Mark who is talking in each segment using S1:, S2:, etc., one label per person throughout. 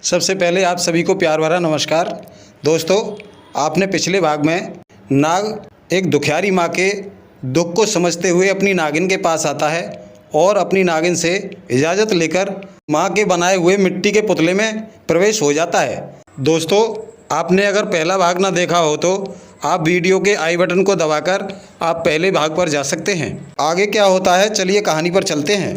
S1: सबसे पहले आप सभी को प्यार भरा नमस्कार। दोस्तों, आपने पिछले भाग में नाग एक दुखियारी माँ के दुख को समझते हुए अपनी नागिन के पास आता है और अपनी नागिन से इजाज़त लेकर माँ के बनाए हुए मिट्टी के पुतले में प्रवेश हो जाता है। दोस्तों, आपने अगर पहला भाग ना देखा हो तो आप वीडियो के आई बटन को दबाकर आप पहले भाग पर जा सकते हैं। आगे क्या होता है, चलिए कहानी पर चलते हैं।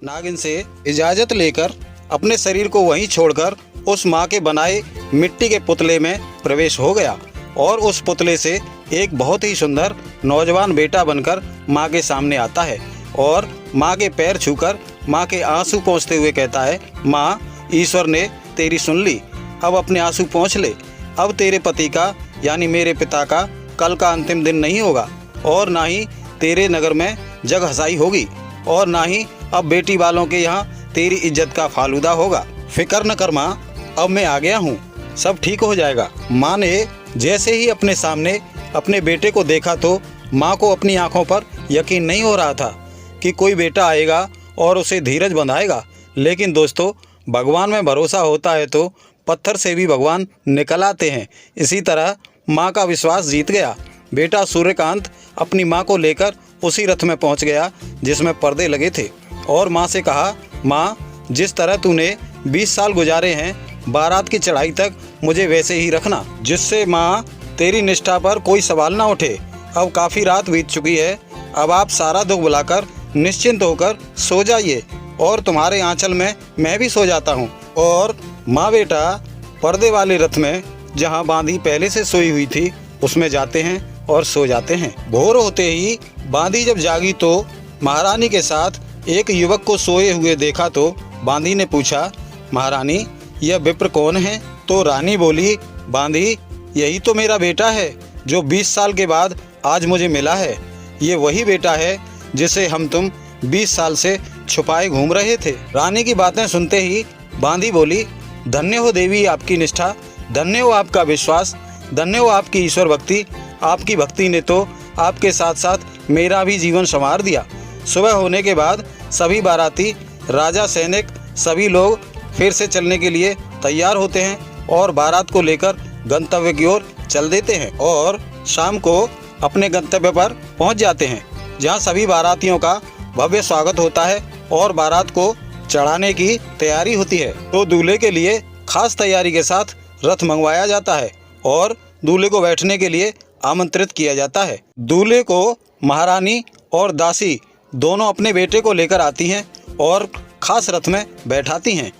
S1: नागिन से इजाज़त लेकर अपने शरीर को वहीं छोड़कर उस माँ के बनाए मिट्टी के पुतले में प्रवेश हो गया और उस पुतले से एक बहुत ही सुंदर नौजवान बेटा बनकर माँ के सामने आता है और माँ के पैर छूकर माँ के आंसू पोंछते हुए कहता है, माँ, ईश्वर ने तेरी सुन ली, अब अपने आंसू पोंछ ले। अब तेरे पति का यानी मेरे पिता का कल का अंतिम दिन नहीं होगा और ना ही तेरे नगर में जग हंसाई होगी और ना ही अब बेटी वालों के यहाँ तेरी इज्जत का फालूदा होगा। फिक्र न कर माँ, अब मैं आ गया हूँ, सब ठीक हो जाएगा। माँ ने जैसे ही अपने सामने अपने बेटे को देखा तो माँ को अपनी आंखों पर यकीन नहीं हो रहा था कि कोई बेटा आएगा और उसे धीरज बंधाएगा। लेकिन दोस्तों, भगवान में भरोसा होता है तो पत्थर से भी भगवान निकल आते हैं। इसी तरह माँ का विश्वास जीत गया। बेटा सूर्यकांत अपनी माँ को लेकर उसी रथ में पहुँच गया जिसमें पर्दे लगे थे और माँ से कहा, माँ, जिस तरह तूने 20 साल गुजारे हैं बारात की चढ़ाई तक मुझे वैसे ही रखना, जिससे माँ तेरी निष्ठा पर कोई सवाल ना उठे। अब काफ़ी रात बीत चुकी है, अब आप सारा दुख भुलाकर निश्चिंत होकर सो जाइए और तुम्हारे आंचल में मैं भी सो जाता हूँ। और माँ बेटा पर्दे वाले रथ में जहाँ बांधी पहले से सोई हुई थी उसमें जाते हैं और सो जाते हैं। भोर होते ही बांधी जब जागी तो महारानी के साथ एक युवक को सोए हुए देखा तो बांधी ने पूछा, महारानी, यह विप्र कौन है? तो रानी बोली, बांधी, यही तो मेरा बेटा है जो 20 साल के बाद आज मुझे मिला है। ये वही बेटा है जिसे तुम 20 साल से छुपाए घूम रहे थे। रानी की बातें सुनते ही बांधी बोली, धन्य हो देवी आपकी निष्ठा, धन्य हो आपका विश्वास, धन्य हो आपकी ईश्वर भक्ति। आपकी भक्ति ने तो आपके साथ साथ मेरा भी जीवन संवार दिया। सुबह होने के बाद सभी बाराती, राजा, सैनिक, सभी लोग फिर से चलने के लिए तैयार होते हैं और बारात को लेकर गंतव्य की ओर चल देते हैं और शाम को अपने गंतव्य पर पहुंच जाते हैं जहां सभी बारातियों का भव्य स्वागत होता है और बारात को चढ़ाने की तैयारी होती है। तो दूल्हे के लिए खास तैयारी के साथ रथ मंगवाया जाता है और दूल्हे को बैठने के लिए आमंत्रित किया जाता है। दूल्हे को महारानी और दासी दोनों अपने बेटे को लेकर आती हैं और खास रथ में बैठाती हैं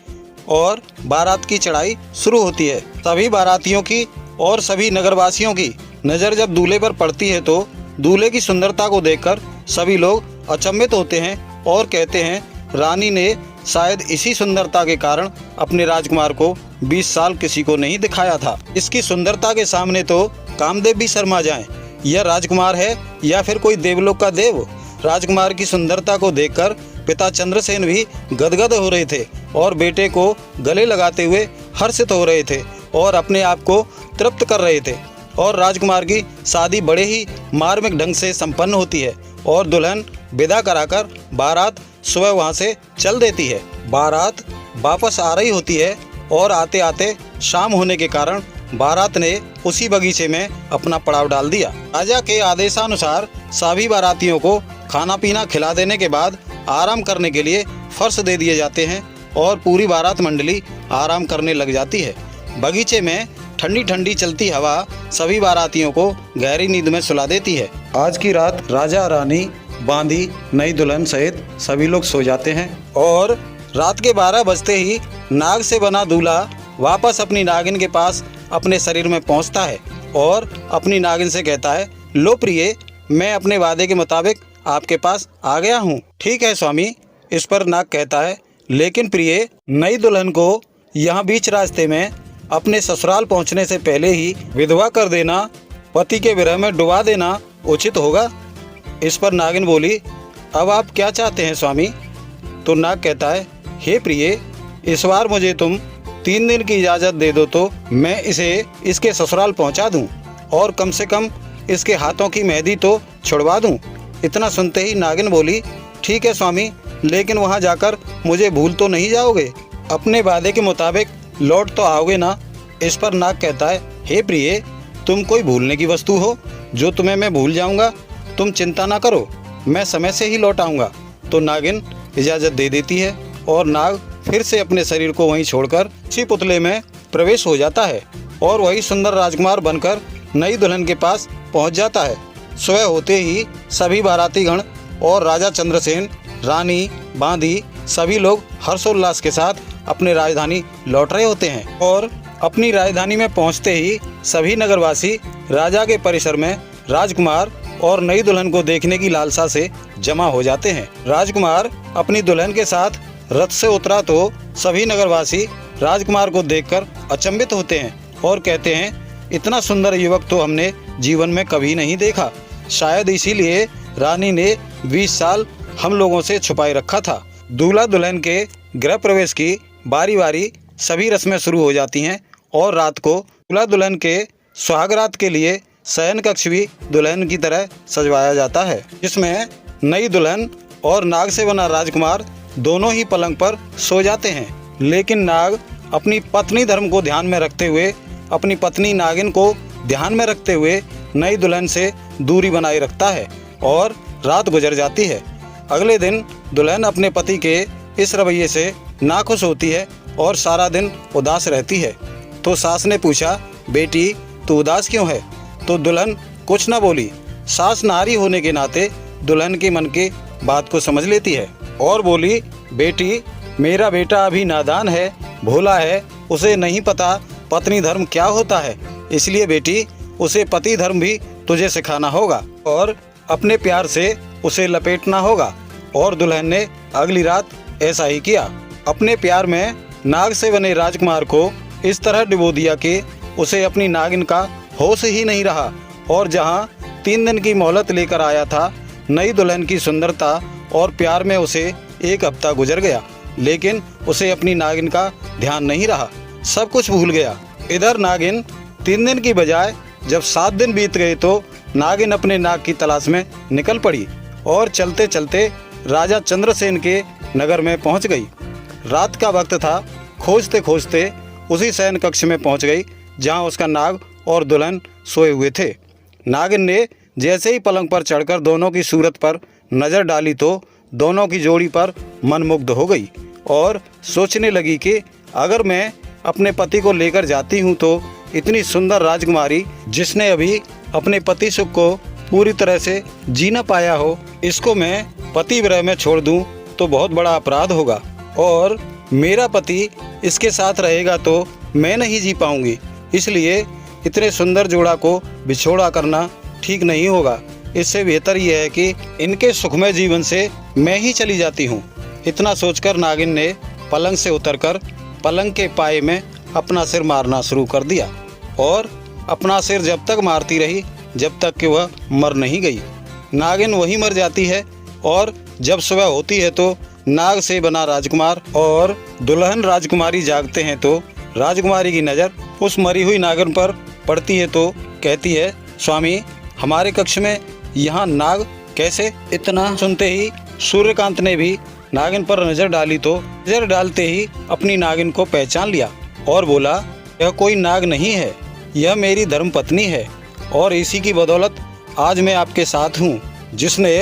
S1: और बारात की चढ़ाई शुरू होती है। सभी बारातियों की और सभी नगरवासियों की नज़र जब दूल्हे पर पड़ती है तो दूल्हे की सुंदरता को देखकर सभी लोग अचंभित होते हैं और कहते हैं, रानी ने शायद इसी सुंदरता के कारण अपने राजकुमार को 20 साल किसी को नहीं दिखाया था। इसकी सुंदरता के सामने तो कामदेव भी शर्मा जाएं। यह राजकुमार है या फिर कोई देवलोक का देव। राजकुमार की सुंदरता को देखकर पिता चंद्रसेन भी गदगद हो रहे थे और बेटे को गले लगाते हुए हर्षित हो रहे थे और अपने आप को तृप्त कर रहे थे। और राजकुमार की शादी बड़े ही मार्मिक ढंग से संपन्न होती है और दुल्हन विदा कराकर बारात सुबह वहां से चल देती है। बारात वापस आ रही होती है और आते आते शाम होने के कारण बारात ने उसी बगीचे में अपना पड़ाव डाल दिया। राजा के आदेशानुसार सभी बारातियों को खाना पीना खिला देने के बाद आराम करने के लिए फर्श दे दिए जाते हैं और पूरी बारात मंडली आराम करने लग जाती है। बगीचे में ठंडी ठंडी चलती हवा सभी बारातियों को गहरी नींद में सुला देती है। आज की रात राजा, रानी, बांधी, नई दुल्हन सहित सभी लोग सो जाते हैं और रात के 12 बजते ही नाग से बना दूल्हा वापस अपनी नागिन के पास अपने शरीर में पहुंचता है और अपनी नागिन से कहता है, लो प्रिय, मैं अपने वादे के मुताबिक आपके पास आ गया हूँ। ठीक है स्वामी। इस पर नाग कहता है, लेकिन प्रिय, नई दुल्हन को यहाँ बीच रास्ते में अपने ससुराल पहुँचने से पहले ही विधवा कर देना, पति के विरह में डुबा देना उचित होगा। इस पर नागिन बोली, अब आप क्या चाहते हैं स्वामी? तो नाग कहता है, हे प्रिय, इस बार मुझे तुम 3 दिन की इजाज़त दे दो तो मैं इसे इसके ससुराल पहुंचा दूं और कम से कम इसके हाथों की मेहंदी तो छुड़वा दूं। इतना सुनते ही नागिन बोली, ठीक है स्वामी, लेकिन वहां जाकर मुझे भूल तो नहीं जाओगे? अपने वादे के मुताबिक लौट तो आओगे ना। इस पर नाग कहता है, हे प्रिय, तुम कोई भूलने की वस्तु हो जो तुम्हें मैं भूल जाऊंगा। तुम चिंता ना करो, मैं समय से ही लौट आऊँगा। तो नागिन इजाज़त दे देती है और नाग फिर से अपने शरीर को वहीं छोड़कर उसी पुतले में प्रवेश हो जाता है और वही सुंदर राजकुमार बनकर नई दुल्हन के पास पहुंच जाता है। सुबह होते ही सभी बारातीगण और राजा चंद्रसेन, रानी, बांदी सभी लोग हर्षोल्लास के साथ अपने राजधानी लौट रहे होते हैं और अपनी राजधानी में पहुंचते ही सभी नगरवासी राजा के परिसर में राजकुमार और नई दुल्हन को देखने की लालसा से जमा हो जाते हैं। राजकुमार अपनी दुल्हन के साथ रथ से उतरा तो सभी नगरवासी राजकुमार को देखकर अचंभित होते हैं और कहते हैं, इतना सुंदर युवक तो हमने जीवन में कभी नहीं देखा। शायद इसीलिए रानी ने 20 साल हम लोगों से छुपाए रखा था। दूल्हा दुल्हन के गृह प्रवेश की बारी बारी सभी रस्में शुरू हो जाती हैं और रात को दूल्हा दुल्हन के सुहागरात के लिए शयन कक्ष भी दुल्हन की तरह सजवाया जाता है, जिसमें नई दुल्हन और नाग से बना राजकुमार दोनों ही पलंग पर सो जाते हैं। लेकिन नाग अपनी पत्नी धर्म को ध्यान में रखते हुए, अपनी पत्नी नागिन को ध्यान में रखते हुए नई दुल्हन से दूरी बनाए रखता है और रात गुजर जाती है। अगले दिन दुल्हन अपने पति के इस रवैये से नाखुश होती है और सारा दिन उदास रहती है। तो सास ने पूछा, बेटी तू उदास क्यों है? तो दुल्हन कुछ न बोली। सास नारी होने के नाते दुल्हन के मन की बात को समझ लेती है और बोली, बेटी मेरा बेटा अभी नादान है, भोला है, उसे नहीं पता पत्नी धर्म क्या होता है। इसलिए बेटी उसे पति धर्म भी तुझे सिखाना होगा और अपने प्यार से उसे लपेटना होगा। और दुल्हन ने अगली रात ऐसा ही किया। अपने प्यार में नाग से बने राजकुमार को इस तरह डुबो दिया कि उसे अपनी नागिन का होश ही नहीं रहा और जहां 3 दिन की मोहलत लेकर आया था, नई दुल्हन की सुंदरता और प्यार में उसे 1 हफ्ता गुजर गया, लेकिन उसे अपनी नागिन का ध्यान नहीं रहा, सब कुछ भूल गया। इधर नागिन 3 दिन की बजाय जब 7 दिन बीत गए तो नागिन अपने नाग की तलाश में निकल पड़ी और चलते चलते राजा चंद्रसेन के नगर में पहुंच गई। रात का वक्त था। खोजते खोजते उसी शयन कक्ष में पहुंच गई जहां उसका नाग और दुल्हन सोए हुए थे। नागिन ने जैसे ही पलंग पर चढ़कर दोनों की सूरत पर नज़र डाली तो दोनों की जोड़ी पर मनमुग्ध हो गई और सोचने लगी कि अगर मैं अपने पति को लेकर जाती हूँ तो इतनी सुंदर राजकुमारी, जिसने अभी अपने पति सुख को पूरी तरह से जी न पाया हो, इसको मैं पति विरह में छोड़ दूं तो बहुत बड़ा अपराध होगा और मेरा पति इसके साथ रहेगा तो मैं नहीं जी पाऊंगी। इसलिए इतने सुंदर जोड़ा को बिछोड़ा करना ठीक नहीं होगा। इससे बेहतर यह है कि इनके सुखमय जीवन से मैं ही चली जाती हूँ। इतना सोचकर नागिन ने पलंग से उतरकर पलंग के पाए में अपना सिर मारना शुरू कर दिया और अपना सिर जब तक मारती रही जब तक कि वह मर नहीं गई। नागिन वहीं मर जाती है और जब सुबह होती है तो नाग से बना राजकुमार और दुल्हन राजकुमारी जागते हैं तो राजकुमारी की नज़र उस मरी हुई नागिन पर पड़ती है तो कहती है, स्वामी हमारे कक्ष में यहाँ नाग कैसे? इतना सुनते ही सूर्यकांत ने भी नागिन पर नज़र डाली तो नज़र डालते ही अपनी नागिन को पहचान लिया और बोला, यह कोई नाग नहीं है, यह मेरी धर्मपत्नी है और इसी की बदौलत आज मैं आपके साथ हूँ, जिसने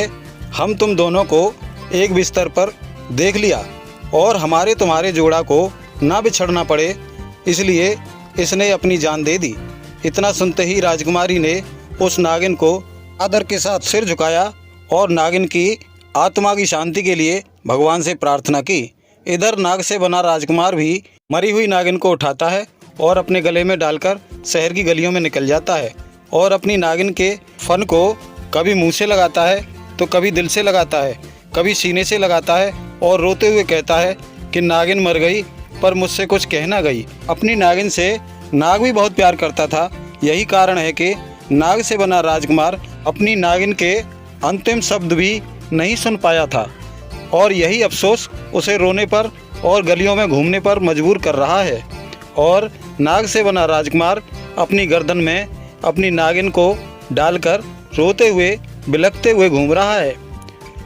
S1: हम तुम दोनों को एक बिस्तर पर देख लिया और हमारे तुम्हारे जोड़ा को ना बिछड़ना पड़े, इसलिए इसने अपनी जान दे दी। इतना सुनते ही राजकुमारी ने उस नागिन को आदर के साथ सिर झुकाया और नागिन की आत्मा की शांति के लिए भगवान से प्रार्थना की। इधर नाग से बना राजकुमार भी मरी हुई नागिन को उठाता है और अपने गले में डालकर शहर की गलियों में निकल जाता है और अपनी नागिन के फन को कभी मुंह से लगाता है तो कभी दिल से लगाता है, कभी सीने से लगाता है और रोते हुए कहता है कि नागिन मर गई पर मुझसे कुछ कह ना गई। अपनी नागिन से नाग भी बहुत प्यार करता था। यही कारण है कि नाग से बना राजकुमार अपनी नागिन के अंतिम शब्द भी नहीं सुन पाया था और यही अफसोस उसे रोने पर और गलियों में घूमने पर मजबूर कर रहा है। और नाग से बना राजकुमार अपनी गर्दन में अपनी नागिन को डालकर रोते हुए बिलखते हुए घूम रहा है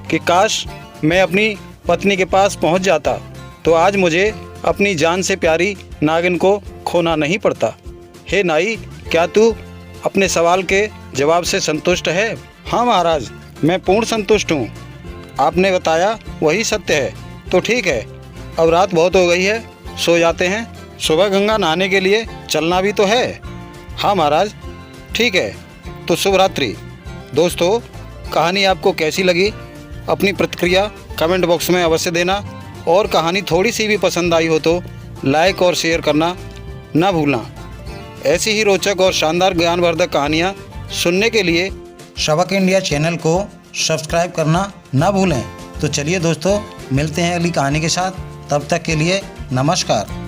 S1: कि काश मैं अपनी पत्नी के पास पहुंच जाता तो आज मुझे अपनी जान से प्यारी नागिन को खोना नहीं पड़ता। हे नाई, क्या तू अपने सवाल के जवाब से संतुष्ट है? हाँ महाराज, मैं पूर्ण संतुष्ट हूँ। आपने बताया वही सत्य है। तो ठीक है, अब रात बहुत हो गई है, सो जाते हैं। सुबह गंगा नहाने के लिए चलना भी तो है। हाँ महाराज, ठीक है, तो शुभ रात्रि। दोस्तों, कहानी आपको कैसी लगी अपनी प्रतिक्रिया कमेंट बॉक्स में अवश्य देना, और कहानी थोड़ी सी भी पसंद आई हो तो लाइक और शेयर करना ना भूलना। ऐसी ही रोचक और शानदार ज्ञानवर्धक कहानियाँ सुनने के लिए सबक इंडिया चैनल को सब्सक्राइब करना ना भूलें। तो चलिए दोस्तों, मिलते हैं अगली कहानी के साथ। तब तक के लिए नमस्कार।